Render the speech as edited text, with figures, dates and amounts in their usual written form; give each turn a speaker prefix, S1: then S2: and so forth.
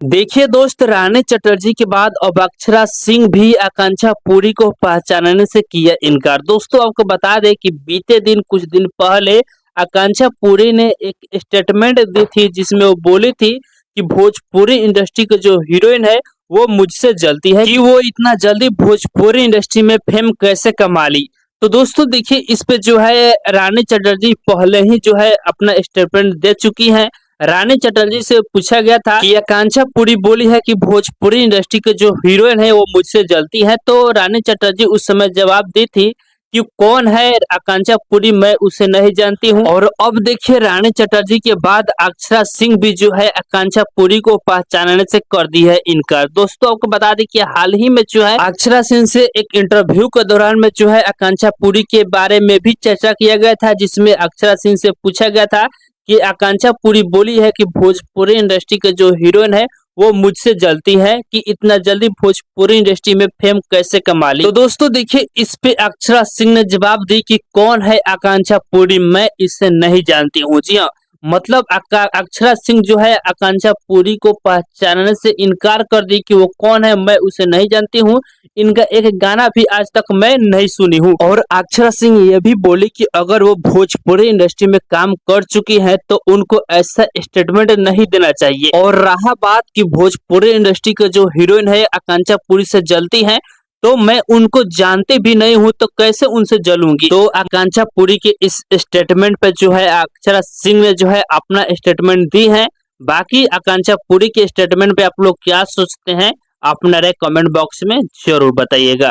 S1: देखिए दोस्त, रानी चटर्जी के बाद अब अक्षरा सिंह भी आकांक्षा पुरी को पहचानने से किया इनकार। दोस्तों, आपको बता दें कि बीते दिन कुछ दिन पहले आकांक्षा पुरी ने एक स्टेटमेंट दी थी जिसमें वो बोली थी कि भोजपुरी इंडस्ट्री की जो हीरोइन है वो मुझसे जलती है कि वो इतना जल्दी भोजपुरी इंडस्ट्री में फेम कैसे कमा ली। तो दोस्तों देखिए, इस पे जो है रानी चटर्जी पहले ही जो है अपना स्टेटमेंट दे चुकी हैं। रानी चटर्जी से पूछा गया था कि आकांक्षा पुरी बोली है कि भोजपुरी इंडस्ट्री के जो हीरोइन है वो मुझसे जलती है, तो रानी चटर्जी उस समय जवाब दी थी कि कौन है आकांक्षा पुरी, मैं उसे नहीं जानती हूँ। और अब देखिए, रानी चटर्जी के बाद अक्षरा सिंह भी जो है आकांक्षा पुरी को पहचानने से कर दी है इनकार। दोस्तों, आपको बता दें कि हाल ही में जो है अक्षरा सिंह से एक इंटरव्यू के दौरान में जो है आकांक्षा पुरी के बारे में भी चर्चा किया गया था, जिसमें अक्षरा सिंह से पूछा गया था कि आकांक्षा पुरी बोली है कि भोजपुरी इंडस्ट्री के जो हीरोइन है वो मुझसे जलती है कि इतना जल्दी भोजपुरी इंडस्ट्री में फेम कैसे कमा ली। तो दोस्तों देखिए, इस पे अक्षरा सिंह ने जवाब दी कि कौन है आकांक्षा पुरी, मैं इसे नहीं जानती हूँ। जी हाँ, मतलब अक्षरा सिंह जो है आकांक्षा पुरी को पहचानने से इनकार कर दी कि वो कौन है, मैं उसे नहीं जानती हूँ। इनका एक गाना भी आज तक मैं नहीं सुनी हूँ। और अक्षरा सिंह ये भी बोली कि अगर वो भोजपुरी इंडस्ट्री में काम कर चुकी है तो उनको ऐसा स्टेटमेंट नहीं देना चाहिए। और रहा बात कि भोजपुरी इंडस्ट्री के जो हीरोइन है आकांक्षा पुरी से जलती है, तो मैं उनको जानते भी नहीं हूँ तो कैसे उनसे जलूंगी। तो आकांक्षा पुरी के इस स्टेटमेंट पे जो है अक्षरा सिंह ने जो है अपना स्टेटमेंट दी है। बाकी आकांक्षा पुरी के स्टेटमेंट पे आप लोग क्या सोचते हैं, अपना राय कमेंट बॉक्स में जरूर बताइएगा।